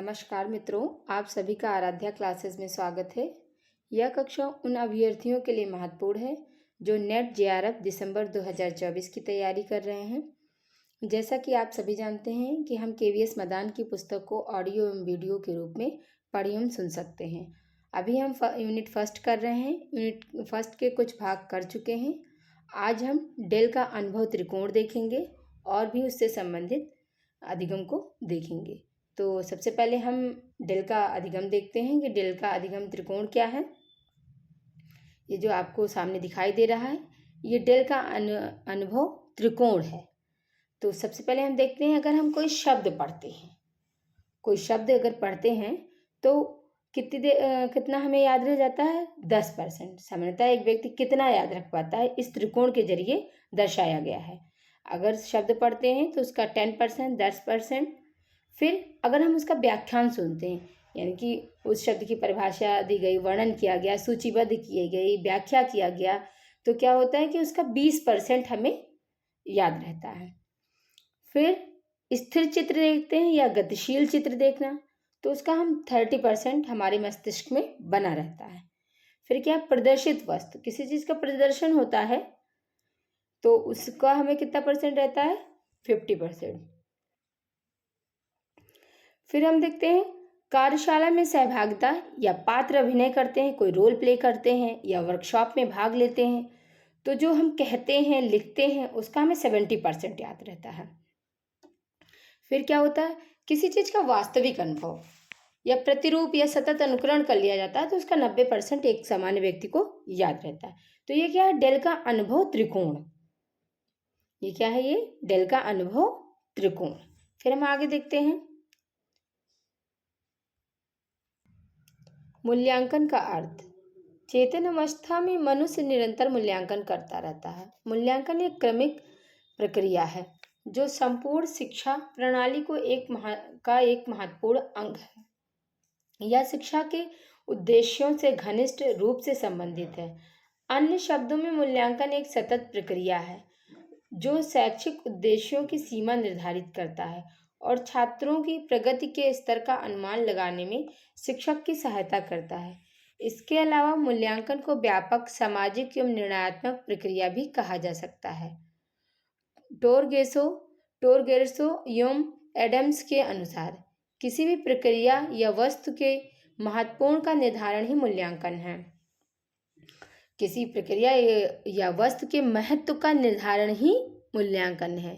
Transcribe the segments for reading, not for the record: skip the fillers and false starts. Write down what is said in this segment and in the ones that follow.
नमस्कार मित्रों, आप सभी का आराध्या क्लासेस में स्वागत है। यह कक्षा उन अभ्यर्थियों के लिए महत्वपूर्ण है जो नेट जेआरएफ दिसंबर 2024 की तैयारी कर रहे हैं। जैसा कि आप सभी जानते हैं कि हम केवीएस मदान की पुस्तक को ऑडियो एवं वीडियो के रूप में पढ़ एवं सुन सकते हैं। अभी हम यूनिट फर्स्ट कर रहे हैं। यूनिट फर्स्ट के कुछ भाग कर चुके हैं। आज हम डेल का अनुभव त्रिकोण देखेंगे और भी उससे संबंधित अधिगम को देखेंगे। तो सबसे पहले हम डेल का अधिगम देखते हैं कि डेल का अधिगम त्रिकोण क्या है। ये जो आपको सामने दिखाई दे रहा है, ये डेल का अनुभव त्रिकोण है। तो सबसे पहले हम देखते हैं, अगर हम कोई शब्द पढ़ते हैं, तो कितना हमें याद रह जाता है? 10%। सामान्यतः एक व्यक्ति कितना याद रख पाता है, इस त्रिकोण के जरिए दर्शाया गया है। अगर शब्द पढ़ते हैं तो उसका 10%, 10%। फिर अगर हम उसका व्याख्यान सुनते हैं, यानी कि उस शब्द की परिभाषा दी गई, वर्णन किया गया, सूचीबद्ध की गई, व्याख्या किया गया, तो क्या होता है कि उसका 20% हमें याद रहता है। फिर स्थिर चित्र देखते हैं या गतिशील चित्र देखना, तो उसका हम 30% हमारे मस्तिष्क में बना रहता है। फिर क्या, प्रदर्शित वस्तु, किसी चीज़ का प्रदर्शन होता है तो उसका हमें कितना परसेंट रहता है? 50%। फिर हम देखते हैं कार्यशाला में सहभागिता या पात्र अभिनय करते हैं, कोई रोल प्ले करते हैं या वर्कशॉप में भाग लेते हैं, तो जो हम कहते हैं, लिखते हैं, उसका हमें 70% याद रहता है। फिर क्या होता है, किसी चीज़ का वास्तविक अनुभव या प्रतिरूप या सतत अनुकरण कर लिया जाता है, तो उसका 90% एक सामान्य व्यक्ति को याद रहता है। तो ये क्या है? डेल का अनुभव त्रिकोण। ये क्या है? ये डेल का अनुभव त्रिकोण। फिर हम आगे देखते हैं, मूल्यांकन का अर्थ। चेतन अवस्था में मनुष्य निरंतर मूल्यांकन करता रहता है। मूल्यांकन एक क्रमिक प्रक्रिया है जो संपूर्ण शिक्षा प्रणाली को एक महत्वपूर्ण अंग है। यह शिक्षा के उद्देश्यों से घनिष्ठ रूप से संबंधित है। अन्य शब्दों में मूल्यांकन एक सतत प्रक्रिया है जो शैक्षिक उद्देश्यों की सीमा निर्धारित करता है और छात्रों की प्रगति के स्तर का अनुमान लगाने में शिक्षक की सहायता करता है। इसके अलावा मूल्यांकन को व्यापक सामाजिक एवं निर्णयात्मक प्रक्रिया भी कहा जा सकता है। टोरगेसो एवं एडम्स के अनुसार किसी भी प्रक्रिया या वस्तु के महत्वपूर्ण का निर्धारण ही मूल्यांकन है। किसी प्रक्रिया या वस्तु के महत्व का निर्धारण ही मूल्यांकन है।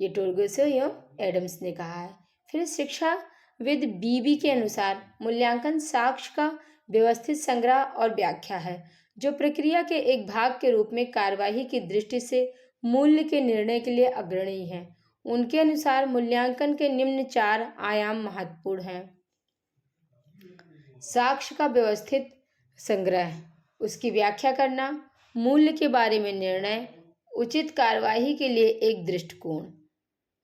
ये टोरगेसो एवं एडम्स ने कहा है। फिर शिक्षाविद बीबी के अनुसार मूल्यांकन साक्ष्य का व्यवस्थित संग्रह और व्याख्या है जो प्रक्रिया के एक भाग के रूप में कार्यवाही की दृष्टि से मूल्य के निर्णय के लिए अग्रणी है। उनके अनुसार मूल्यांकन के निम्न 4 आयाम महत्वपूर्ण हैं। साक्ष्य का व्यवस्थित संग्रह, उसकी व्याख्या करना, मूल्य के बारे में निर्णय, उचित कार्यवाही के लिए एक दृष्टिकोण,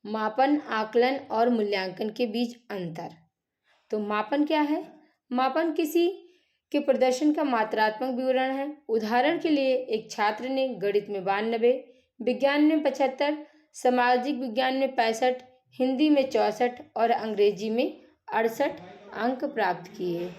मापन, आकलन और मूल्यांकन के बीच अंतर। तो मापन क्या है? मापन किसी के प्रदर्शन का मात्रात्मक विवरण है। उदाहरण के लिए एक छात्र ने गणित में 92, विज्ञान में 75, सामाजिक विज्ञान में 65, हिंदी में 64 और अंग्रेजी में 68 अंक प्राप्त किए।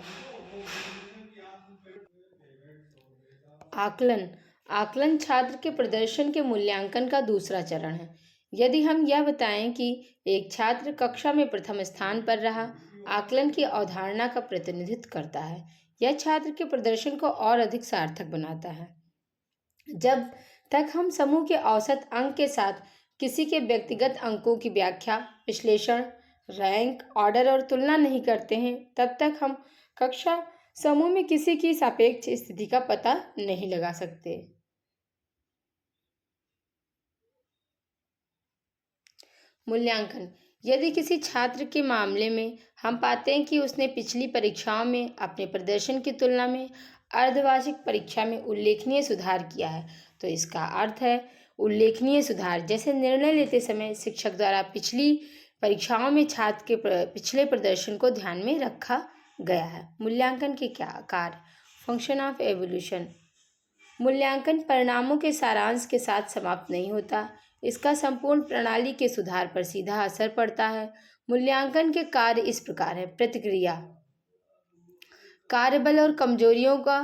आकलन छात्र के प्रदर्शन के मूल्यांकन का दूसरा चरण है। यदि हम यह बताएं कि एक छात्र कक्षा में प्रथम स्थान पर रहा, आकलन की अवधारणा का प्रतिनिधित्व करता है। यह छात्र के प्रदर्शन को और अधिक सार्थक बनाता है। जब तक हम समूह के औसत अंक के साथ किसी के व्यक्तिगत अंकों की व्याख्या, विश्लेषण, रैंक, ऑर्डर और तुलना नहीं करते हैं, तब तक हम कक्षा समूह में किसी की सापेक्ष स्थिति का पता नहीं लगा सकते। मूल्यांकन। यदि किसी छात्र के मामले में हम पाते हैं कि उसने पिछली परीक्षाओं में अपने प्रदर्शन की तुलना में अर्धवार्षिक परीक्षा में उल्लेखनीय सुधार किया है, तो इसका अर्थ है उल्लेखनीय सुधार, जैसे निर्णय लेते समय शिक्षक द्वारा पिछली परीक्षाओं में छात्र के पिछले प्रदर्शन को ध्यान में रखा गया है। मूल्यांकन के क्या कार्य? Function of evolution. मूल्यांकन परिणामों के सारांश के साथ समाप्त नहीं होता। इसका संपूर्ण प्रणाली के सुधार पर सीधा असर पड़ता है। मूल्यांकन के कार्य इस प्रकार है। प्रतिक्रिया, कार्यबल और कमजोरियों का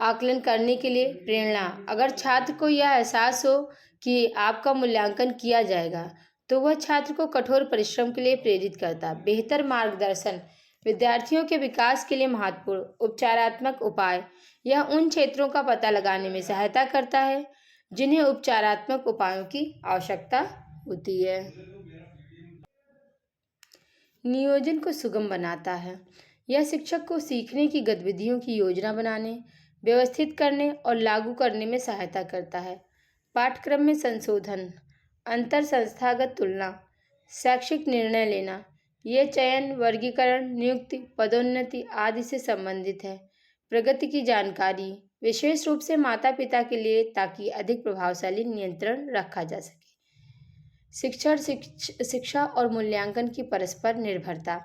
आकलन करने के लिए प्रेरणा। अगर छात्र को यह एहसास हो कि आपका मूल्यांकन किया जाएगा तो वह छात्र को कठोर परिश्रम के लिए प्रेरित करता है। बेहतर मार्गदर्शन, विद्यार्थियों के विकास के लिए महत्वपूर्ण उपचारात्मक उपाय। यह उन क्षेत्रों का पता लगाने में सहायता करता है जिन्हें उपचारात्मक उपायों की आवश्यकता होती है। नियोजन को सुगम बनाता है। यह शिक्षक को सीखने की गतिविधियों की योजना बनाने, व्यवस्थित करने और लागू करने में सहायता करता है। पाठ्यक्रम में संशोधन, अंतर संस्थागत तुलना, शैक्षिक निर्णय लेना, ये चयन, वर्गीकरण, नियुक्ति, पदोन्नति आदि से संबंधित है। प्रगति की जानकारी, विशेष रूप से माता पिता के लिए, ताकि अधिक प्रभावशाली नियंत्रण रखा जा सके। शिक्षा और मूल्यांकन की परस्पर निर्भरता।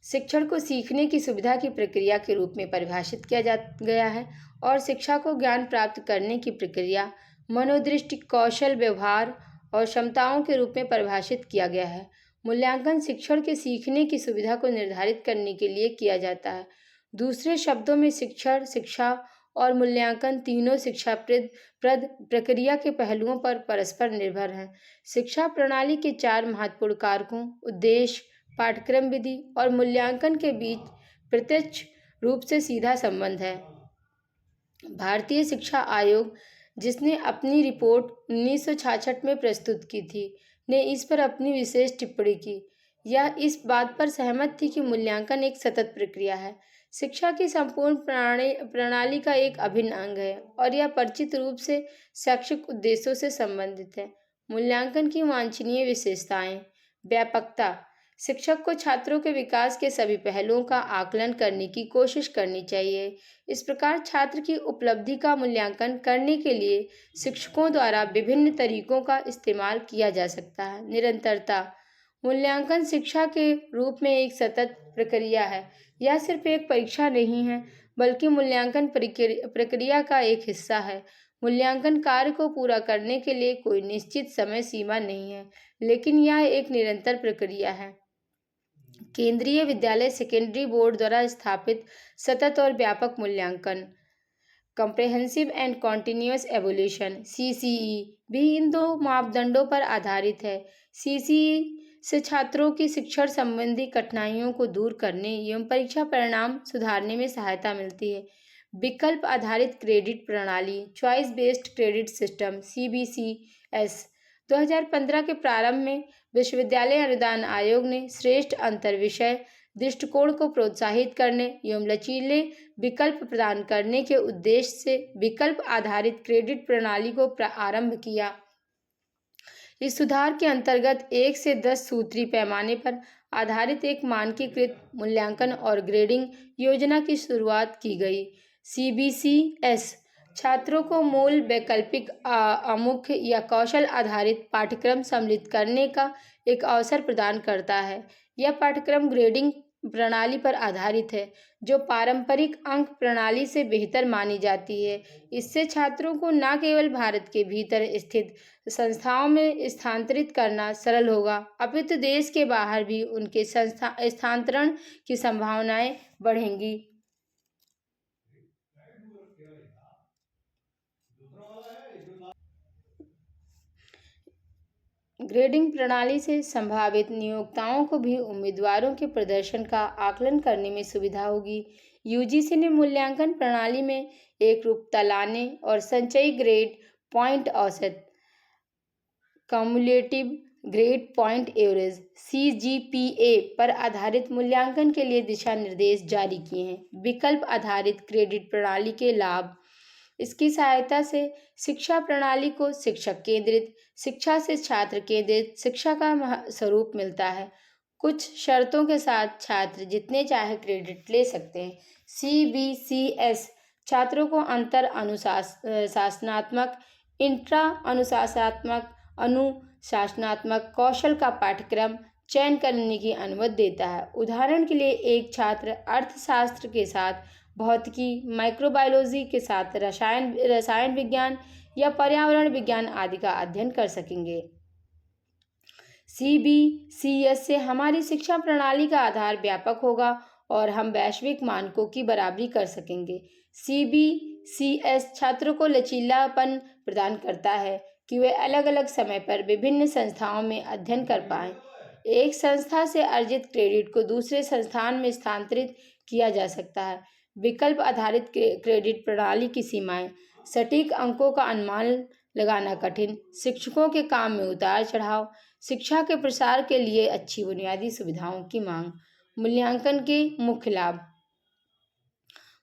शिक्षण को सीखने की सुविधा की प्रक्रिया के रूप में परिभाषित किया गया है और शिक्षा को ज्ञान प्राप्त करने की प्रक्रिया, मनोदृष्टि, कौशल, व्यवहार और क्षमताओं के रूप में परिभाषित किया गया है। मूल्यांकन शिक्षण के सीखने की सुविधा को निर्धारित करने के लिए किया जाता है। दूसरे शब्दों में शिक्षण, शिक्षा और मूल्यांकन तीनों शिक्षाप्रद प्रक्रिया के पहलुओं पर परस्पर निर्भर हैं। शिक्षा प्रणाली के 4 महत्वपूर्ण कारकों, उद्देश्य, पाठ्यक्रम विधि और मूल्यांकन के बीच प्रत्यक्ष रूप से सीधा संबंध है। भारतीय शिक्षा आयोग, जिसने अपनी रिपोर्ट 1966 में प्रस्तुत की थी, ने इस पर अपनी विशेष टिप्पणी की। यह इस बात पर सहमत थी कि मूल्यांकन एक सतत प्रक्रिया है, शिक्षा की संपूर्ण प्रणाली का एक अभिन्न अंग है और यह परिचित रूप से शैक्षिक उद्देश्यों से संबंधित है। मूल्यांकन की वांछनीय विशेषताएं। व्यापकता, शिक्षक को छात्रों के विकास के सभी पहलुओं का आकलन करने की कोशिश करनी चाहिए। इस प्रकार छात्र की उपलब्धि का मूल्यांकन करने के लिए शिक्षकों द्वारा विभिन्न तरीकों का इस्तेमाल किया जा सकता है। निरंतरता, मूल्यांकन शिक्षा के रूप में एक सतत प्रक्रिया है। यह सिर्फ एक परीक्षा नहीं है, बल्कि मूल्यांकन प्रक्रिया का एक हिस्सा है। मूल्यांकन कार्य को पूरा करने के लिए कोई निश्चित समय सीमा नहीं है, लेकिन यह एक निरंतर प्रक्रिया है। केंद्रीय विद्यालय सेकेंडरी बोर्ड द्वारा स्थापित सतत और व्यापक मूल्यांकन, comprehensive and continuous evolution, CCE, भी इन 2 मापदंडों पर आधारित है। सीसीई से छात्रों की शिक्षण संबंधी कठिनाइयों को दूर करने एवं परीक्षा परिणाम सुधारने में सहायता मिलती है। विकल्प आधारित क्रेडिट प्रणाली, choice based credit system, CBCS, 2015 के प्रारंभ में विश्वविद्यालय अनुदान आयोग ने श्रेष्ठ अंतर विषय दृष्टिकोण को प्रोत्साहित करने एवं लचीले विकल्प प्रदान करने के उद्देश्य से विकल्प आधारित क्रेडिट प्रणाली को आरंभ किया। इस सुधार के अंतर्गत 1 से 10 सूत्री पैमाने पर आधारित एक मानकीकृत मूल्यांकन और ग्रेडिंग योजना की शुरुआत की गई। CBCS छात्रों को मूल, वैकल्पिक, अमुख्य या कौशल आधारित पाठ्यक्रम सम्मिलित करने का एक अवसर प्रदान करता है। यह पाठ्यक्रम ग्रेडिंग प्रणाली पर आधारित है, जो पारंपरिक अंक प्रणाली से बेहतर मानी जाती है। इससे छात्रों को न केवल भारत के भीतर स्थित संस्थाओं में स्थानांतरित करना सरल होगा, अपितु देश के बाहर भी उनके स्थानांतरण की संभावनाएं बढ़ेंगी। ग्रेडिंग प्रणाली से संभावित नियोक्ताओं को भी उम्मीदवारों के प्रदर्शन का आकलन करने में सुविधा होगी। यूजीसी ने मूल्यांकन प्रणाली में एक रूपता लाने और संचयी ग्रेड पॉइंट औसत, cumulative grade point average, CGPA पर आधारित मूल्यांकन के लिए दिशा निर्देश जारी किए हैं। विकल्प आधारित क्रेडिट प्रणाली के लाभ। इसकी सहायता से शिक्षा प्रणाली को शिक्षक केंद्रित शिक्षा से छात्र केंद्रित शिक्षा का स्वरूप मिलता है। कुछ शर्तों के साथ छात्र जितने चाहे क्रेडिट ले सकते हैं। CBCS छात्रों को अंतर अनुशासनात्मक, इंट्रा अनुशासनात्मक, अनुशासनात्मक कौशल का पाठ्यक्रम चयन करने की अनुमति देता है। उदाहरण के लिए एक छात्र अर्थशास्त्र के साथ भौतिकी, माइक्रोबायोलॉजी के साथ रसायन विज्ञान या पर्यावरण विज्ञान आदि का अध्ययन कर सकेंगे। CBCS से हमारी शिक्षा प्रणाली का आधार व्यापक होगा और हम वैश्विक मानकों की बराबरी कर सकेंगे। CBCS छात्रों को लचीलापन प्रदान करता है कि वे अलग अलग समय पर विभिन्न संस्थाओं में अध्ययन कर पाएं। एक संस्था से अर्जित क्रेडिट को दूसरे संस्थान में स्थानांतरित किया जा सकता है। विकल्प आधारित क्रेडिट प्रणाली की सीमाएं, सटीक अंकों का अनुमान लगाना कठिन, शिक्षकों के काम में उतार चढ़ाव, शिक्षा के प्रसार के लिए अच्छी बुनियादी सुविधाओं की मांग। मूल्यांकन के मुख्य लाभ।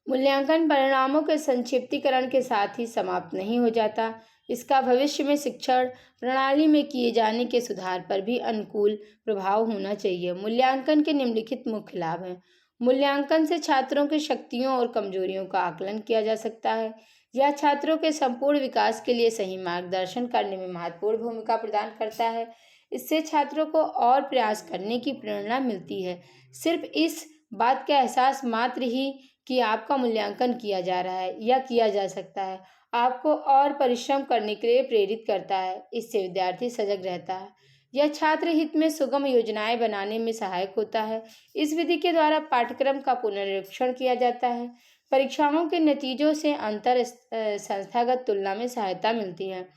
मूल्यांकन परिणामों के संक्षिप्तीकरण के साथ ही समाप्त नहीं हो जाता। इसका भविष्य में शिक्षण प्रणाली में किए जाने के सुधार पर भी अनुकूल प्रभाव होना चाहिए। मूल्यांकन के निम्नलिखित मुख्य लाभ हैं। मूल्यांकन से छात्रों की शक्तियों और कमजोरियों का आकलन किया जा सकता है। यह छात्रों के संपूर्ण विकास के लिए सही मार्गदर्शन करने में महत्वपूर्ण भूमिका प्रदान करता है। इससे छात्रों को और प्रयास करने की प्रेरणा मिलती है। सिर्फ इस बात का एहसास मात्र ही कि आपका मूल्यांकन किया जा रहा है या किया जा सकता है, आपको और परिश्रम करने के लिए प्रेरित करता है। इससे विद्यार्थी सजग रहता है। यह छात्र हित में सुगम योजनाएं बनाने में सहायक होता है। इस विधि के द्वारा पाठ्यक्रम का पुनरीक्षण किया जाता है। परीक्षाओं के नतीजों से अंतर संस्थागत तुलना में सहायता मिलती है।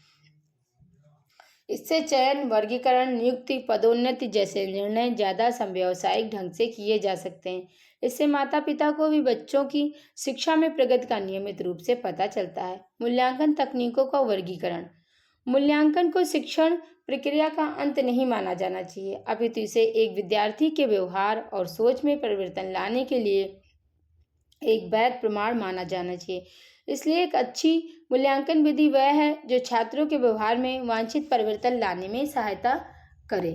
इससे चयन, वर्गीकरण, नियुक्ति, पदोन्नति जैसे निर्णय ज़्यादा समव्यावसायिक ढंग से किए जा सकते हैं। इससे माता पिता को भी बच्चों की शिक्षा में प्रगति का नियमित रूप से पता चलता है। मूल्यांकन तकनीकों का वर्गीकरण। मूल्यांकन को शिक्षण प्रक्रिया का अंत नहीं माना जाना चाहिए, अपितु इसे एक विद्यार्थी के व्यवहार और सोच में परिवर्तन लाने के लिए एक वैध प्रमाण माना जाना चाहिए। इसलिए एक अच्छी मूल्यांकन विधि वह है जो छात्रों के व्यवहार में वांछित परिवर्तन लाने में सहायता करे।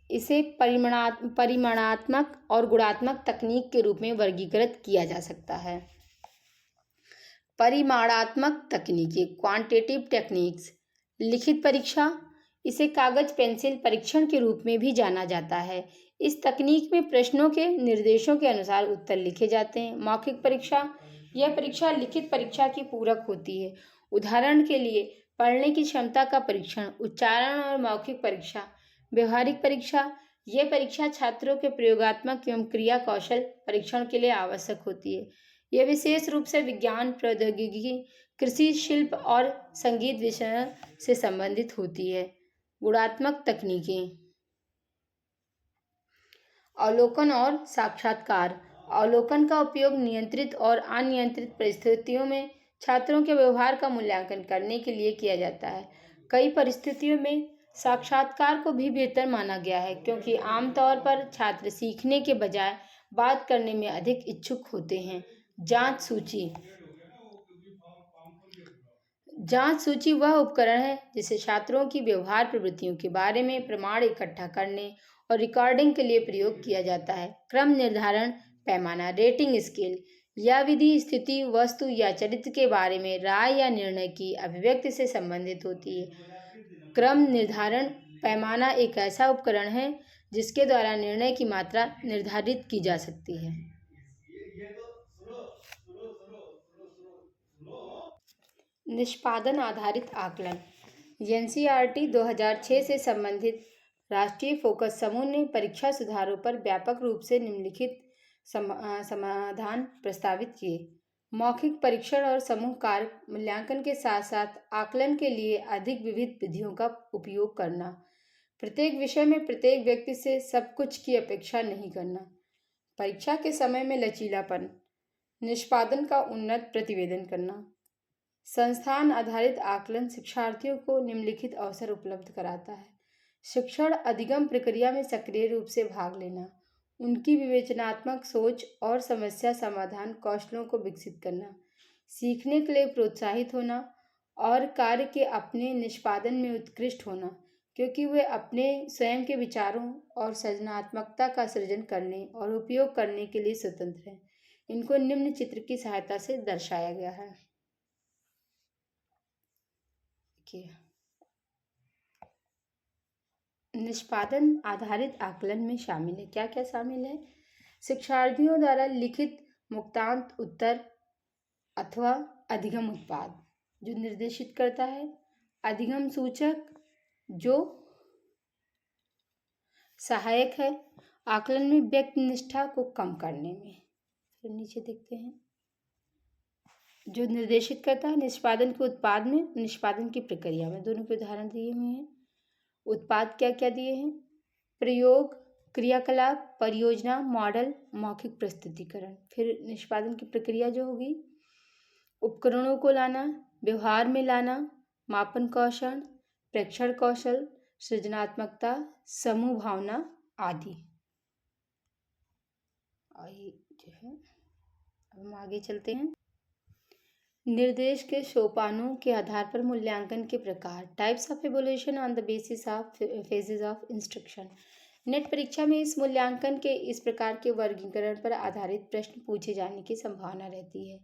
इसे परिमाणात्मक और गुणात्मक तकनीक के रूप में वर्गीकृत किया जा सकता है। परिमाणात्मक तकनीकें, क्वांटिटेटिव टेक्निक्स। लिखित परीक्षा, इसे कागज पेंसिल परीक्षण के रूप में भी जाना जाता है। इस तकनीक में प्रश्नों के निर्देशों के अनुसार उत्तर लिखे जाते हैं। मौखिक परीक्षा, यह परीक्षा लिखित परीक्षा की पूरक होती है। उदाहरण के लिए पढ़ने की क्षमता का परीक्षण, उच्चारण और मौखिक परीक्षा। व्यवहारिक परीक्षा, यह परीक्षा छात्रों के प्रयोगात्मक एवं क्रिया कौशल परीक्षण के लिए आवश्यक होती है। यह विशेष रूप से विज्ञान, प्रौद्योगिकी, कृषि, शिल्प और संगीत विषयों से संबंधित होती है। गुणात्मक तकनीकें। अवलोकन और साक्षात्कार। अवलोकन का उपयोग नियंत्रित और अनियंत्रित परिस्थितियों में छात्रों के व्यवहार का मूल्यांकन करने के लिए किया जाता है। कई परिस्थितियों में साक्षात्कार को भी बेहतर माना गया है, क्योंकि आमतौर पर छात्र सीखने के बजाय बात करने में अधिक इच्छुक होते हैं। जांच सूची। जांच सूची वह उपकरण है जिसे छात्रों की व्यवहार प्रवृत्तियों के बारे में प्रमाण इकट्ठा करने और रिकॉर्डिंग के लिए प्रयोग किया जाता है। क्रम निर्धारण पैमाना, रेटिंग स्केल। यह विधि स्थिति, वस्तु या चरित्र के बारे में राय या निर्णय की अभिव्यक्ति से संबंधित होती है। क्रम निर्धारण पैमाना एक ऐसा उपकरण है जिसके द्वारा निर्णय की मात्रा निर्धारित की जा सकती है। निष्पादन आधारित आकलन। एनसीईआरटी 2006 से संबंधित राष्ट्रीय फोकस समूह ने परीक्षा सुधारों पर व्यापक रूप से निम्नलिखित समाधान प्रस्तावित किए। मौखिक परीक्षण और समूह कार्य मूल्यांकन के साथ साथ आकलन के लिए अधिक विविध विधियों का उपयोग करना। प्रत्येक विषय में प्रत्येक व्यक्ति से सब कुछ की अपेक्षा नहीं करना। परीक्षा के समय में लचीलापन। निष्पादन का उन्नत प्रतिवेदन करना। संस्थान आधारित आकलन शिक्षार्थियों को निम्नलिखित अवसर उपलब्ध कराता है। शिक्षण अधिगम प्रक्रिया में सक्रिय रूप से भाग लेना, उनकी विवेचनात्मक सोच और समस्या समाधान कौशलों को विकसित करना, सीखने के लिए प्रोत्साहित होना और कार्य के अपने निष्पादन में उत्कृष्ट होना, क्योंकि वे अपने स्वयं के विचारों और सृजनात्मकता का सृजन करने और उपयोग करने के लिए स्वतंत्र हैं। इनको निम्न चित्र की सहायता से दर्शाया गया है। निष्पादन आधारित आकलन में शामिल है, क्या क्या शामिल है? शिक्षार्थियों द्वारा लिखित मुक्तांत उत्तर अथवा अधिगम उत्पाद, जो निर्देशित करता है। अधिगम सूचक जो सहायक है आकलन में व्यक्ति निष्ठा को कम करने में। फिर नीचे देखते हैं। जो निर्देशित करता है निष्पादन के उत्पाद में, निष्पादन की प्रक्रिया में। दोनों के उदाहरण दिए हुए हैं। उत्पाद क्या क्या दिए हैं? प्रयोग, क्रियाकलाप, परियोजना, मॉडल, मौखिक प्रस्तुतिकरण। फिर निष्पादन की प्रक्रिया जो होगी, उपकरणों को लाना, व्यवहार में लाना, मापन कौशल, प्रेक्षण कौशल, सृजनात्मकता, समूह भावना आदि। जो है अब हम आगे चलते हैं। निर्देश के सोपानों के आधार पर मूल्यांकन के प्रकार। Types of evolution on the basis of phases of instruction. Net परीक्षा में इस मूल्यांकन के इस प्रकार के वर्गीकरण पर आधारित प्रश्न पूछे जाने की संभावना रहती है।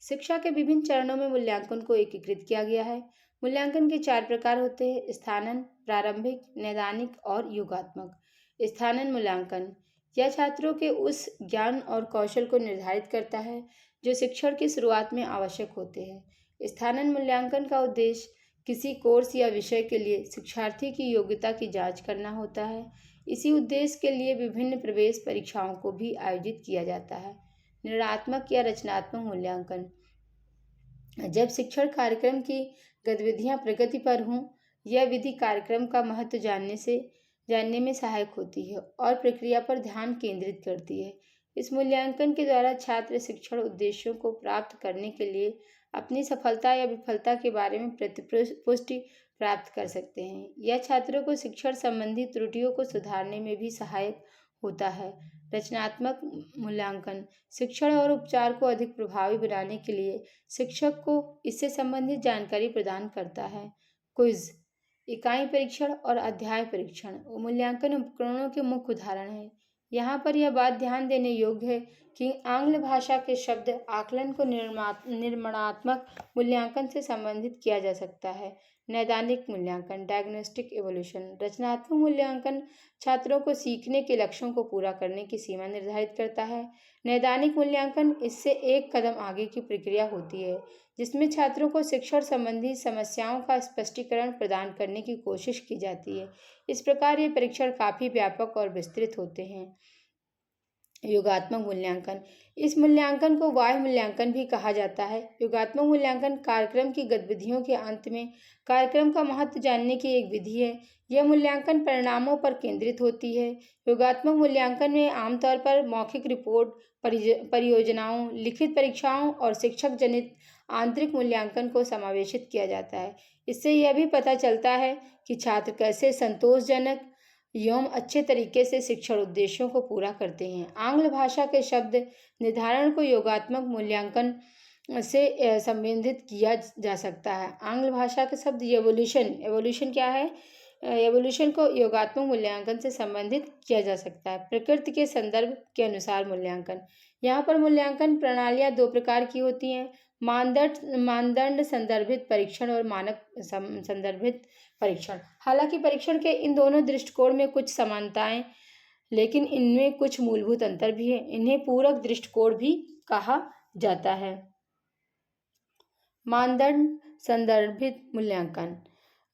शिक्षा के विभिन्न चरणों में मूल्यांकन को एकीकृत किया गया है। मूल्यांकन के 4 प्रकार होते हैं: स्थानन, प्रारंभिक, नैदानिक और योगात्मक। स्थानन मूल्यांकन यह छात्रों के उस ज्ञान और कौशल को निर्धारित करता है जो शिक्षण की शुरुआत में आवश्यक होते हैं। स्थानन मूल्यांकन का उद्देश्य किसी कोर्स या विषय के लिए शिक्षार्थी की योग्यता की जांच करना होता है। इसी उद्देश्य के लिए विभिन्न प्रवेश परीक्षाओं को भी आयोजित किया जाता है। निर्णयात्मक या रचनात्मक मूल्यांकन जब शिक्षण कार्यक्रम की गतिविधियां प्रगति पर हों, यह विधि कार्यक्रम का महत्व जानने में सहायक होती है और प्रक्रिया पर ध्यान केंद्रित करती है। इस मूल्यांकन के द्वारा छात्र शिक्षण उद्देश्यों को प्राप्त करने के लिए अपनी सफलता या विफलता के बारे में प्रतिपुष्टि प्राप्त कर सकते हैं। यह छात्रों को शिक्षण संबंधी त्रुटियों को सुधारने में भी सहायक होता है। रचनात्मक मूल्यांकन शिक्षण और उपचार को अधिक प्रभावी बनाने के लिए शिक्षक को इससे संबंधित जानकारी प्रदान करता है। क्विज, इकाई परीक्षण और अध्याय परीक्षण मूल्यांकन उपकरणों के मुख्य उदाहरण हैं। यहाँ पर यह बात ध्यान देने योग्य है कि आंग्ल भाषा के शब्द आकलन को निर्माणात्मक मूल्यांकन से संबंधित किया जा सकता है। नैदानिक मूल्यांकन, डायग्नोस्टिक इवोल्यूशन। रचनात्मक मूल्यांकन छात्रों को सीखने के लक्ष्यों को पूरा करने की सीमा निर्धारित करता है। नैदानिक मूल्यांकन इससे एक कदम आगे की प्रक्रिया होती है जिसमें छात्रों को शिक्षण संबंधी समस्याओं का स्पष्टीकरण प्रदान करने की कोशिश की जाती है। इस प्रकार ये परीक्षण काफ़ी व्यापक और विस्तृत होते हैं। योगात्मक मूल्यांकन इस मूल्यांकन को बाह्य मूल्यांकन भी कहा जाता है। योगात्मक मूल्यांकन कार्यक्रम की गतिविधियों के अंत में कार्यक्रम का महत्व जानने की एक विधि है। यह मूल्यांकन परिणामों पर केंद्रित होती है। योगात्मक मूल्यांकन में आमतौर पर मौखिक रिपोर्ट, परियोजनाओं, लिखित परीक्षाओं और शिक्षक जनित आंतरिक मूल्यांकन को समावेशित किया जाता है। इससे यह भी पता चलता है कि छात्र कैसे संतोषजनक एवं अच्छे तरीके से शिक्षण उद्देश्यों को पूरा करते हैं। आंग्ल भाषा के शब्द निर्धारण को योगात्मक मूल्यांकन से संबंधित किया जा सकता है। आंग्ल भाषा के शब्द एवोल्यूशन क्या है? एवोल्यूशन को योगात्मक मूल्यांकन से संबंधित किया जा सकता है। प्रकृति के संदर्भ के अनुसार मूल्यांकन यहाँ पर मूल्यांकन प्रणालियाँ 2 प्रकार की होती हैं: मानदंड संदर्भित परीक्षण और मानक संदर्भित परीक्षण। हालांकि परीक्षण के इन दोनों दृष्टिकोण में कुछ समानताएं, लेकिन इनमें कुछ मूलभूत अंतर भी है। इन्हें पूरक दृष्टिकोण भी कहा जाता है। मानदंड संदर्भित मूल्यांकन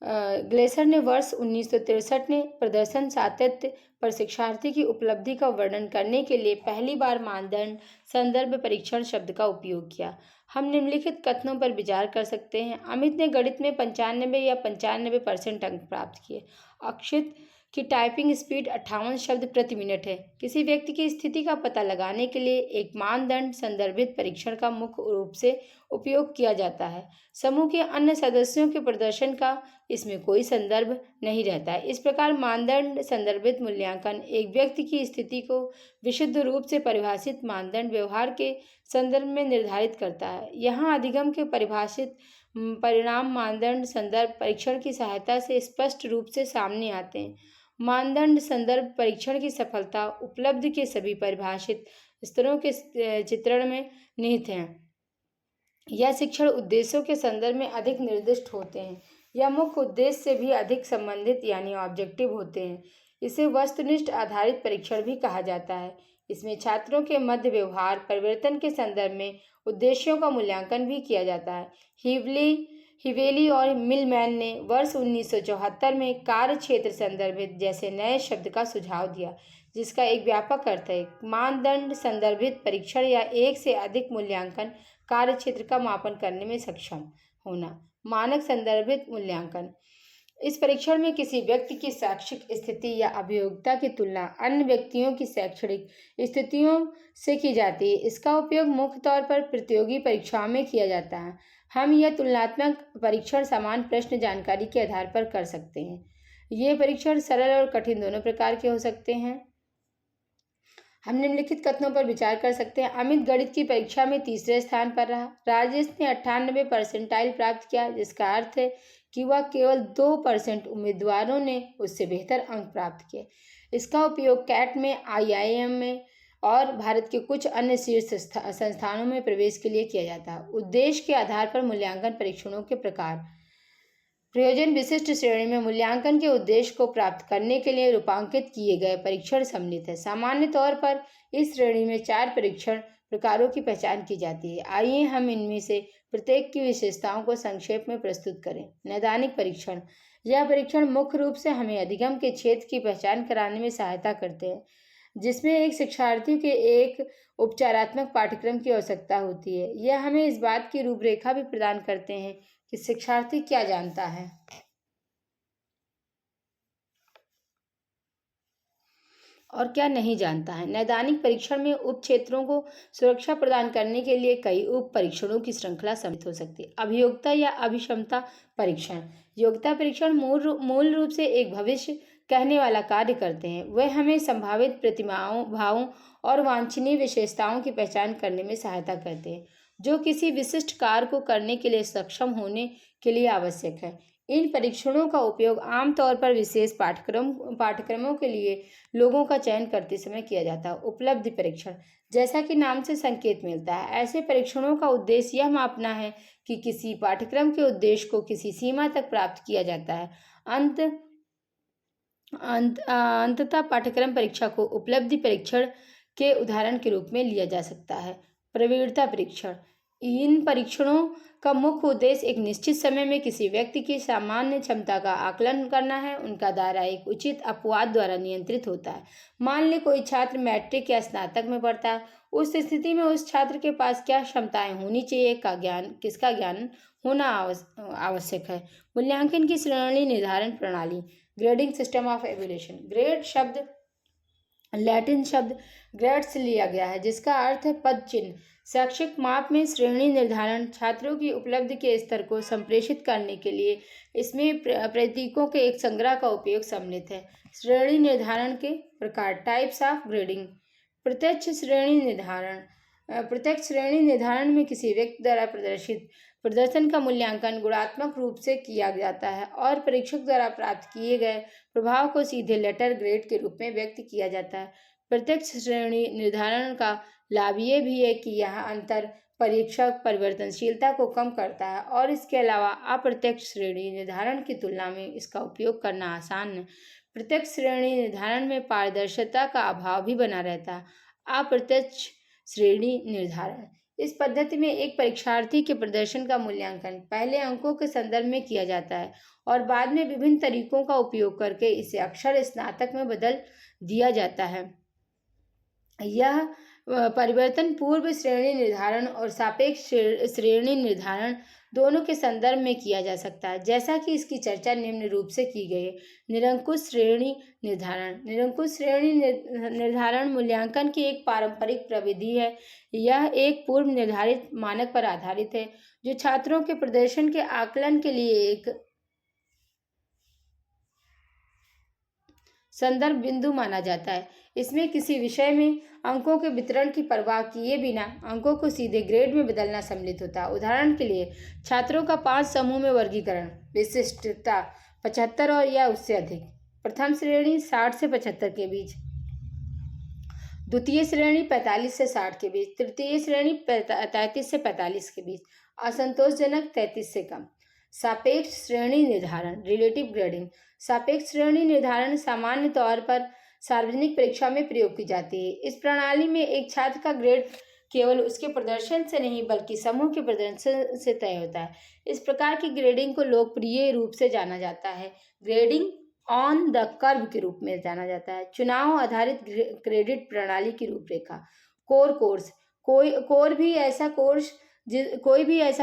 ग्लेसर ने वर्ष 1963 में प्रदर्शन सातत्य पर शिक्षार्थी की उपलब्धि का वर्णन करने के लिए पहली बार मानदंड संदर्भ परीक्षण शब्द का उपयोग किया। हम निम्नलिखित कथनों पर विचार कर सकते हैं। अमित ने गणित में 95 या 95% अंक प्राप्त किए। अक्षित की टाइपिंग स्पीड 58 शब्द प्रति मिनट है। किसी व्यक्ति की स्थिति का पता लगाने के लिए एक मानदंड संदर्भित परीक्षण का मुख्य रूप से उपयोग किया जाता है। समूह के अन्य सदस्यों के प्रदर्शन का इसमें कोई संदर्भ नहीं रहता है। इस प्रकार मानदंड संदर्भित मूल्यांकन एक व्यक्ति की स्थिति को विशुद्ध रूप से परिभाषित मानदंड व्यवहार के संदर्भ में निर्धारित करता है। यहाँ अधिगम के परिभाषित परिणाम मानदंड संदर्भ परीक्षण की सहायता से स्पष्ट रूप से सामने आते हैं। मानदंड संदर्भ परीक्षण की सफलता उपलब्धि के सभी परिभाषित स्तरों के चित्रण में निहित है। यह शिक्षण उद्देश्यों के संदर्भ में अधिक निर्दिष्ट होते हैं। यह मुख्य उद्देश्य से भी अधिक संबंधित यानी ऑब्जेक्टिव होते हैं। इसे वस्तुनिष्ठ आधारित परीक्षण भी कहा जाता है। इसमें छात्रों के मध्य व्यवहार परिवर्तन के संदर्भ में उद्देश्यों का मूल्यांकन भी किया जाता है। हीवली हिवेली और मिलमैन ने वर्ष 1974 में कार्य क्षेत्र संदर्भित जैसे नए शब्द का सुझाव दिया, जिसका एक व्यापक अर्थ है मानदंड संदर्भित परीक्षण या एक से अधिक मूल्यांकन कार्य क्षेत्र का मापन करने में सक्षम होना। मानक संदर्भित मूल्यांकन इस परीक्षण में किसी व्यक्ति की शैक्षिक स्थिति या अभियोग्यता की तुलना अन्य व्यक्तियों की शैक्षणिक स्थितियों से की जाती है। इसका उपयोग मुख्य तौर पर प्रतियोगी परीक्षाओं में किया जाता है। हम यह तुलनात्मक परीक्षण समान प्रश्न जानकारी के आधार पर कर सकते हैं। ये परीक्षण सरल और कठिन दोनों प्रकार के हो सकते हैं। हम निम्नलिखित कथनों पर विचार कर सकते हैं। अमित गणित की परीक्षा में तीसरे स्थान पर रहा। राजेश ने 98 परसेंटाइल प्राप्त किया, जिसका अर्थ है कि वह केवल 2% उम्मीदवारों ने उससे बेहतर अंक प्राप्त किए। इसका उपयोग कैट में, IIM में और भारत के कुछ अन्य शीर्ष संस्थानों में प्रवेश के लिए किया जाता है। उद्देश्य के आधार पर मूल्यांकन परीक्षणों के प्रकार। प्रयोजन विशिष्ट श्रेणी में मूल्यांकन के उद्देश्य को प्राप्त करने के लिए रूपांकित किए गए परीक्षण सम्मिलित है। सामान्य तौर पर इस श्रेणी में 4 परीक्षण प्रकारों की पहचान की जाती है। आइए हम इनमें से प्रत्येक की विशेषताओं को संक्षेप में प्रस्तुत करें। नैदानिक परीक्षण। यह परीक्षण मुख्य रूप से हमें अधिगम के क्षेत्र की पहचान कराने में सहायता करते हैं, जिसमें एक शिक्षार्थी के एक उपचारात्मक पाठ्यक्रम की आवश्यकता होती है। यह हमें इस बात की रूपरेखा भी प्रदान करते हैं कि शिक्षार्थी क्या जानता है और क्या नहीं जानता है। नैदानिक परीक्षण में उप क्षेत्रों को सुरक्षा प्रदान करने के लिए कई उप परीक्षणों की श्रृंखला सम्मिलित हो सकती है। अभियोग्यता या अभिक्षमता परीक्षण। योग्यता परीक्षण मूल रूप से एक भविष्य कहने वाला कार्य करते हैं। वे हमें संभावित प्रतिमाओं, भावों और वांछनीय विशेषताओं की पहचान करने में सहायता करते हैं, जो किसी विशिष्ट कार्य को करने के लिए सक्षम होने के लिए आवश्यक है। इन परीक्षणों का उपयोग आमतौर पर विशेष पाठ्यक्रमों के लिए लोगों का चयन करते समय किया जाता है। उपलब्धि परीक्षण। जैसा कि नाम से संकेत मिलता है, ऐसे परीक्षणों का उद्देश्य यह मापना है कि किसी पाठ्यक्रम के उद्देश्य को किसी सीमा तक प्राप्त किया जाता है। अंततः पाठ्यक्रम परीक्षा को उपलब्धि परीक्षण के उदाहरण के रूप में लिया जा सकता है। प्रवीणता परीक्षण। इन परीक्षणों का मुख्य उद्देश्य एक निश्चित समय में किसी व्यक्ति की सामान्य क्षमता का आकलन करना है। उनका दायरा एक उचित अपवाद द्वारा नियंत्रित होता है। मान लें कोई छात्र मैट्रिक या स्नातक में पढ़ता है। उस स्थिति में उस छात्र के पास क्या क्षमताएं होनी चाहिए, किसका ज्ञान होना आवश्यक है। मूल्यांकन की श्रेणी निर्धारण प्रणाली। Grading system of evolution. Grade शब्द लैटिन शब्द ग्रेड से लिया गया है, जिसका अर्थ है पद चिन्ह। शैक्षिक माप में श्रेणी निर्धारण छात्रों की उपलब्धि के स्तर को संप्रेषित करने के लिए इसमें प्रतीकों के एक संग्रह का उपयोग सम्मिलित है। श्रेणी निर्धारण के प्रकार। Types of grading. प्रत्यक्ष श्रेणी निर्धारण में किसी व्यक्ति द्वारा प्रदर्शित प्रदर्शन का मूल्यांकन गुणात्मक रूप से किया जाता है और परीक्षक द्वारा प्राप्त किए गए प्रभाव को सीधे लेटर ग्रेड के रूप में व्यक्त किया जाता है। प्रत्यक्ष श्रेणी निर्धारण का लाभ ये भी है कि यह अंतर परीक्षक परिवर्तनशीलता को कम करता है और इसके अलावा अप्रत्यक्ष श्रेणी निर्धारण की तुलना में इसका उपयोग करना आसान है। प्रत्यक्ष श्रेणी निर्धारण में पारदर्शिता का अभाव भी बना रहता है। अप्रत्यक्ष श्रेणी निर्धारण। इस पद्धति में एक परीक्षार्थी के प्रदर्शन का मूल्यांकन पहले अंकों के संदर्भ में किया जाता है और बाद में विभिन्न तरीकों का उपयोग करके इसे अक्षर स्नातक में बदल दिया जाता है। यह परिवर्तन पूर्व श्रेणी निर्धारण और सापेक्ष श्रेणी निर्धारण दोनों के संदर्भ में किया जा सकता है, जैसा कि इसकी चर्चा निम्न रूप से की गई है। निरंकुश श्रेणी निर्धारण। निरंकुश श्रेणी निर्धारण मूल्यांकन की एक पारंपरिक प्रविधि है। यह एक पूर्व निर्धारित मानक पर आधारित है, जो छात्रों के प्रदर्शन के आकलन के लिए एक संदर्भ बिंदु माना जाता है। इसमें किसी विषय में अंकों के वितरण की परवाह किए बिना अंकों को सीधे ग्रेड में बदलना सम्मिलित होता है। उदाहरण के लिए, छात्रों का 5 समूह में वर्गीकरण। विशिष्टता 75 और या उससे अधिक। प्रथम श्रेणी 60 से 75 के बीच। द्वितीय श्रेणी 45 से 60 के बीच। तृतीय श्रेणी 33 से 45 के बीच। असंतोषजनक 33 से कम। सापेक्ष श्रेणी निर्धारण। Relative grading. सापेक्ष श्रेणी निर्धारण सामान्य तौर पर सार्वजनिक परीक्षा में प्रयोग की जाती है। इस प्रणाली में एक छात्र का ग्रेड केवल उसके प्रदर्शन से नहीं बल्कि समूह के प्रदर्शन से तय होता है। इस प्रकार की ग्रेडिंग को लोकप्रिय रूप से जाना जाता है ग्रेडिंग ऑन द कर्व के रूप में जाना जाता है। चुनाव आधारित क्रेडिट प्रणाली की रूपरेखा। Core course. कोई भी ऐसा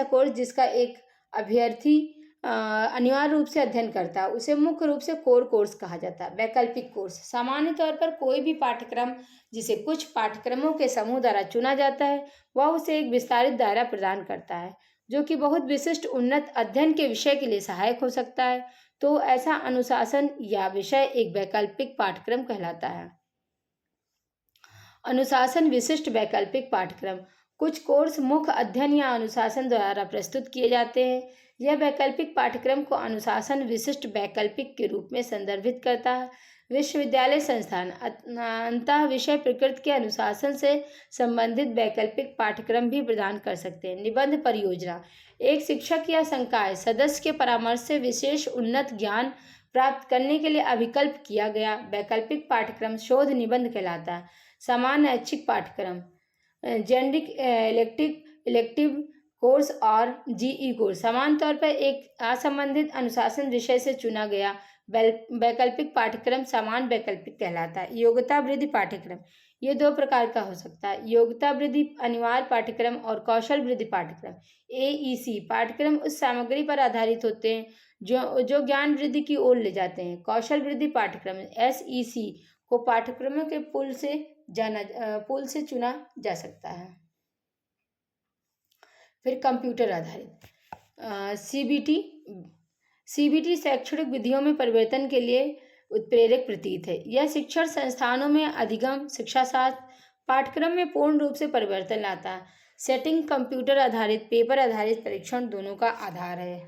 कोर्स जिसका एक अभ्यर्थी अनिवार्य रूप से अध्ययन करता है उसे मुख्य रूप से कोर कोर्स कहा जाता है। वैकल्पिक कोर्स। सामान्य तौर पर कोई भी पाठ्यक्रम जिसे कुछ पाठ्यक्रमों के समूह द्वारा चुना जाता है वह उसे एक विस्तारित दायरा प्रदान करता है जो कि बहुत विशिष्ट उन्नत अध्ययन के विषय के लिए सहायक हो सकता है। तो ऐसा अनुशासन या विषय एक वैकल्पिक पाठ्यक्रम कहलाता है। अनुशासन विशिष्ट वैकल्पिक पाठ्यक्रम। कुछ कोर्स मुख्य अध्ययन या अनुशासन द्वारा प्रस्तुत किए जाते हैं। यह वैकल्पिक पाठ्यक्रम को अनुशासन विशिष्ट वैकल्पिक के रूप में संदर्भित करता है। विश्वविद्यालय संस्थान अंतः विषय प्रकृति के अनुशासन से संबंधित वैकल्पिक पाठ्यक्रम भी प्रदान कर सकते हैं। निबंध परियोजना। एक शिक्षक या संकाय सदस्य के परामर्श से विशेष उन्नत ज्ञान प्राप्त करने के लिए अभिकल्प किया गया वैकल्पिक पाठ्यक्रम शोध निबंध कहलाता है। सामान्य ऐच्छिक पाठ्यक्रम। जेनरिक इलेक्टिव कोर्स और जीई कोर्स। समान तौर पर एक असंबंधित अनुशासन विषय से चुना गया वैकल्पिक पाठ्यक्रम समान वैकल्पिक कहलाता है। योग्यता वृद्धि पाठ्यक्रम। ये दो प्रकार का हो सकता है। योग्यता वृद्धि अनिवार्य पाठ्यक्रम और कौशल वृद्धि पाठ्यक्रम। एईसी पाठ्यक्रम उस सामग्री पर आधारित होते हैं जो ज्ञान वृद्धि की ओर ले जाते हैं। कौशल वृद्धि पाठ्यक्रम एसईसी को पाठ्यक्रमों के पूल से चुना जा सकता है। फिर कंप्यूटर आधारित सीबीटी शैक्षणिक विधियों में परिवर्तन के लिए उत्प्रेरक प्रतीत है। यह शिक्षण संस्थानों में अधिगम शिक्षा शास्त्र पाठ्यक्रम में पूर्ण रूप से परिवर्तन लाता है। सेटिंग कंप्यूटर आधारित पेपर आधारित परीक्षण दोनों का आधार है।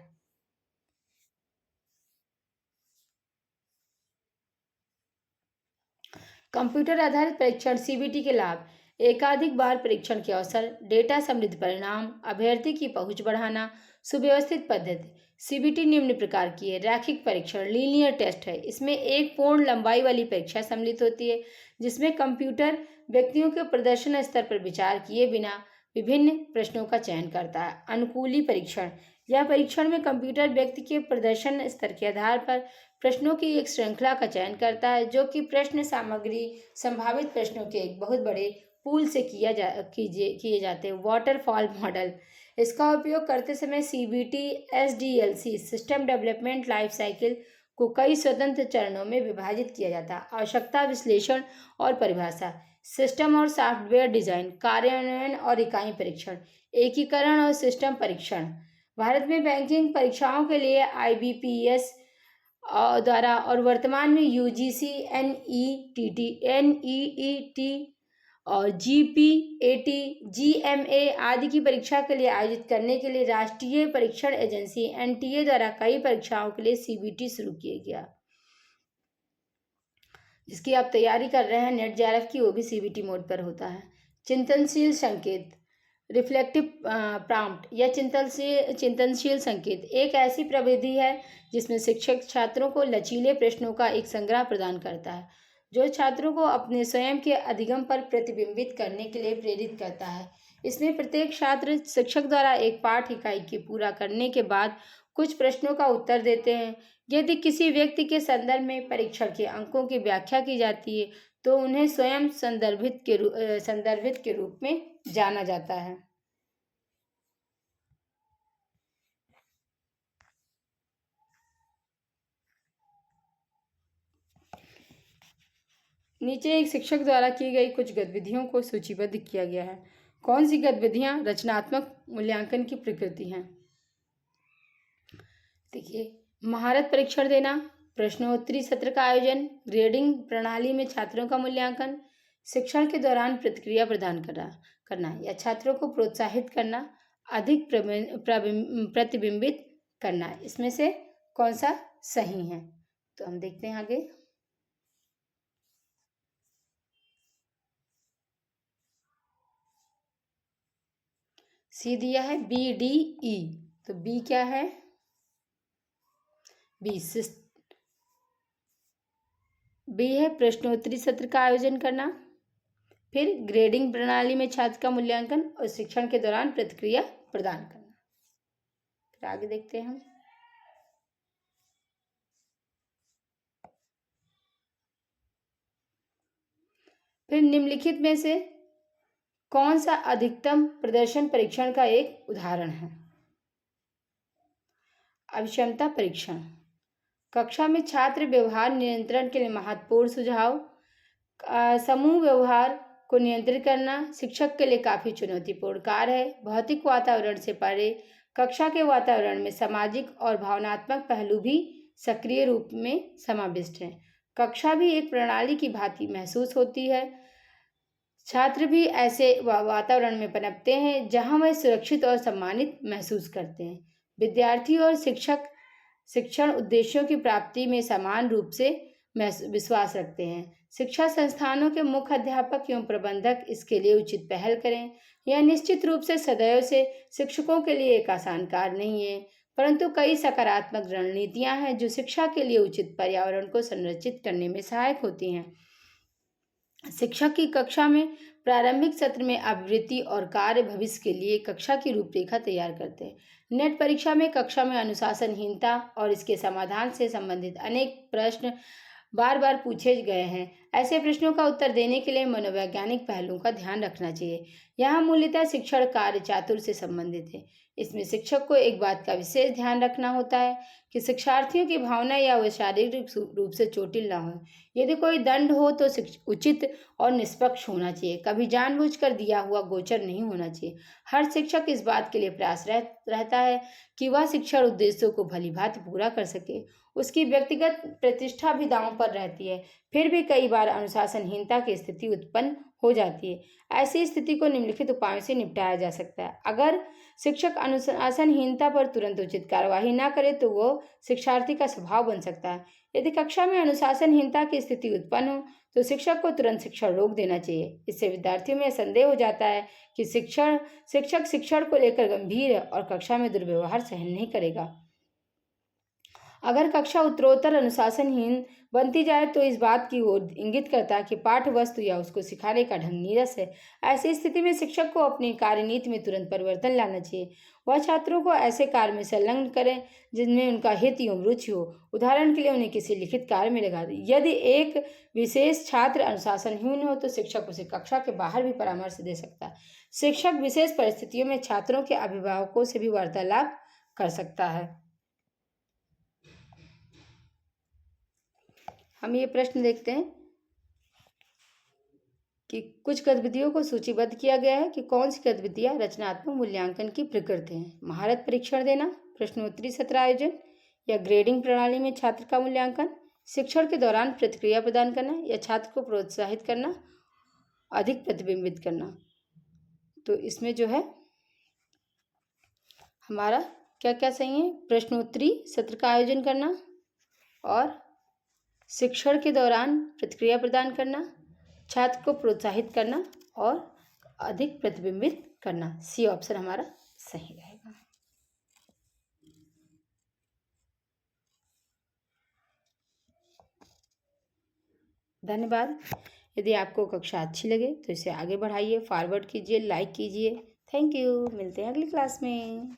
कंप्यूटर आधारित परीक्षण सीबीटी के लाभ। एकाधिक बार परीक्षण के अवसर डेटा समृद्ध परिणाम अभ्यर्थी की पहुंच बढ़ाना सुव्यवस्थित पद्धति। सीबीटी निम्न प्रकार की है। रैखिक परीक्षण लीनियर टेस्ट है। इसमें एक पूर्ण लंबाई वाली परीक्षा सम्मिलित होती है जिसमें कंप्यूटर व्यक्तियों के प्रदर्शन स्तर पर विचार किए बिना विभिन्न प्रश्नों का चयन करता है। अनुकूली परीक्षण। यह परीक्षण में कंप्यूटर व्यक्ति के प्रदर्शन स्तर के आधार पर प्रश्नों की एक श्रृंखला का चयन करता है जो कि प्रश्न सामग्री संभावित प्रश्नों के एक बहुत बड़े पूल से किए जाते हैं। Waterfall model. इसका उपयोग करते समय CBT SDLC system development life cycle को कई स्वतंत्र चरणों में विभाजित किया जाता है। आवश्यकता विश्लेषण और परिभाषा सिस्टम और सॉफ्टवेयर डिजाइन कार्यान्वयन और इकाई परीक्षण एकीकरण और सिस्टम परीक्षण। भारत में बैंकिंग परीक्षाओं के लिए आईबीपीएस द्वारा और वर्तमान में यूजीसी एनईईटी और जीपीएटी जीएमए आदि की परीक्षा के लिए आयोजित करने के लिए राष्ट्रीय परीक्षण एजेंसी एनटीए द्वारा कई परीक्षाओं के लिए सीबीटी शुरू किया गया जिसकी आप तैयारी कर रहे हैं नेट जेआरएफ की वो भी सीबीटी मोड पर होता है। चिंतनशील संकेत रिफ्लेक्टिव प्रॉम्प्ट या चिंतनशील संकेत एक ऐसी प्रविधि है जिसमें शिक्षक छात्रों को लचीले प्रश्नों का एक संग्रह प्रदान करता है जो छात्रों को अपने स्वयं के अधिगम पर प्रतिबिंबित करने के लिए प्रेरित करता है। इसमें प्रत्येक छात्र शिक्षक द्वारा एक पाठ इकाई के पूरा करने के बाद कुछ प्रश्नों का उत्तर देते हैं। यदि किसी व्यक्ति के संदर्भ में परीक्षण के अंकों की व्याख्या की जाती है तो उन्हें स्वयं संदर्भित के रूप में जाना जाता है। नीचे एक शिक्षक द्वारा की गई कुछ गतिविधियों को सूचीबद्ध किया गया है। कौन सी गतिविधियां रचनात्मक मूल्यांकन की प्रकृति हैं? देखिए, महारत परीक्षण देना, प्रश्नोत्तरी सत्र का आयोजन, ग्रेडिंग प्रणाली में छात्रों का मूल्यांकन, शिक्षण के दौरान प्रतिक्रिया प्रदान करना या छात्रों को प्रोत्साहित करना, अधिक प्रतिबिंबित करना। इसमें से कौन सा सही है? तो हम देखते हैं आगे। सी दिया है BDE, तो बी क्या है? बी है प्रश्नोत्तरी सत्र का आयोजन करना। फिर ग्रेडिंग प्रणाली में छात्र का मूल्यांकन और शिक्षण के दौरान प्रतिक्रिया प्रदान करना। फिर आगे देखते हैं हम। फिर निम्नलिखित में से कौन सा अधिकतम प्रदर्शन परीक्षण का एक उदाहरण है? अभिक्षमता परीक्षण। कक्षा में छात्र व्यवहार नियंत्रण के लिए महत्वपूर्ण सुझाव। समूह व्यवहार को नियंत्रित करना शिक्षक के लिए काफ़ी चुनौतीपूर्ण कार्य है। भौतिक वातावरण से परे कक्षा के वातावरण में सामाजिक और भावनात्मक पहलू भी सक्रिय रूप में समाविष्ट हैं। कक्षा भी एक प्रणाली की भांति महसूस होती है। छात्र भी ऐसे वातावरण में पनपते हैं जहां वह सुरक्षित और सम्मानित महसूस करते हैं। विद्यार्थी और शिक्षक शिक्षण उद्देश्यों की प्राप्ति में समान रूप से विश्वास रखते हैं। शिक्षा संस्थानों के मुख्य अध्यापक एवं प्रबंधक इसके लिए उचित पहल करें। यह निश्चित रूप से सदैव से शिक्षकों के लिए एक आसान कार्य नहीं है, परंतु कई सकारात्मक रणनीतियां हैं जो शिक्षा के लिए उचित पर्यावरण को संरचित करने में सहायक होती हैं। शिक्षक की कक्षा में प्रारंभिक सत्र में आवृत्ति और कार्य भविष्य के लिए कक्षा की रूपरेखा तैयार करते हैं। नेट परीक्षा में कक्षा में अनुशासनहीनता और इसके समाधान से संबंधित अनेक प्रश्न बार बार पूछे गए हैं। ऐसे प्रश्नों का उत्तर देने के लिए मनोवैज्ञानिक पहलुओं का ध्यान रखना चाहिए। यहाँ मूलतः शिक्षण कार्य चातुर से संबंधित है। इसमें शिक्षक को एक बात का विशेष ध्यान रखना होता है कि शिक्षार्थियों की भावना या वे शारीरिक रूप से चोटिल ना हो। यदि कोई दंड हो तो उचित और निष्पक्ष होना चाहिए, कभी जानबूझकर दिया हुआ गोचर नहीं होना चाहिए। हर शिक्षक इस बात के लिए प्रयास रहता है कि वह शिक्षण उद्देश्यों को भलीभांति पूरा कर सके। उसकी व्यक्तिगत प्रतिष्ठा भी दांव पर रहती है। फिर भी कई बार अनुशासनहीनता की स्थिति उत्पन्न हो जाती है। ऐसी स्थिति को निम्नलिखित उपायों से निपटाया जा सकता है। अगर शिक्षक अनुशासनहीनता पर तुरंत उचित कार्यवाही न करे तो वो शिक्षार्थी का स्वभाव बन सकता है। यदि कक्षा में अनुशासनहीनता की स्थिति उत्पन्न हो तो शिक्षक को तुरंत शिक्षण रोक देना चाहिए। इससे विद्यार्थियों में संदेह हो जाता है कि शिक्षक शिक्षण को लेकर गंभीर है और कक्षा में दुर्व्यवहार सहन नहीं करेगा। अगर कक्षा उत्तरोत्तर अनुशासनहीन बनती जाए तो इस बात की ओर इंगित करता है कि पाठ्य वस्तु या उसको सिखाने का ढंग नीरस है। ऐसी स्थिति में शिक्षक को अपनी कार्यनीति में तुरंत परिवर्तन लाना चाहिए। वह छात्रों को ऐसे कार्य में संलग्न करें जिनमें उनका हित एवं रुचि हो। उदाहरण के लिए उन्हें किसी लिखित कार्य में लगा दें। यदि एक विशेष छात्र अनुशासनहीन हो तो शिक्षक उसे कक्षा के बाहर भी परामर्श दे सकता है। शिक्षक विशेष परिस्थितियों में छात्रों के अभिभावकों से भी वार्तालाप कर सकता है। हम ये प्रश्न देखते हैं कि कुछ गतिविधियों को सूचीबद्ध किया गया है कि कौन सी गतिविधियां रचनात्मक मूल्यांकन की प्रकृति हैं। महारत परीक्षण देना, प्रश्नोत्तरी सत्र आयोजन या ग्रेडिंग प्रणाली में छात्र का मूल्यांकन, शिक्षण के दौरान प्रतिक्रिया प्रदान करना या छात्र को प्रोत्साहित करना, अधिक प्रतिबिंबित करना। तो इसमें जो है हमारा क्या क्या सही है? प्रश्नोत्तरी सत्र का आयोजन करना और शिक्षण के दौरान प्रतिक्रिया प्रदान करना, छात्र को प्रोत्साहित करना और अधिक प्रतिबिंबित करना। सी ऑप्शन हमारा सही रहेगा। धन्यवाद। यदि आपको कक्षा अच्छी लगे तो इसे आगे बढ़ाइए, फॉरवर्ड कीजिए, लाइक कीजिए। Thank you. मिलते हैं अगली क्लास में।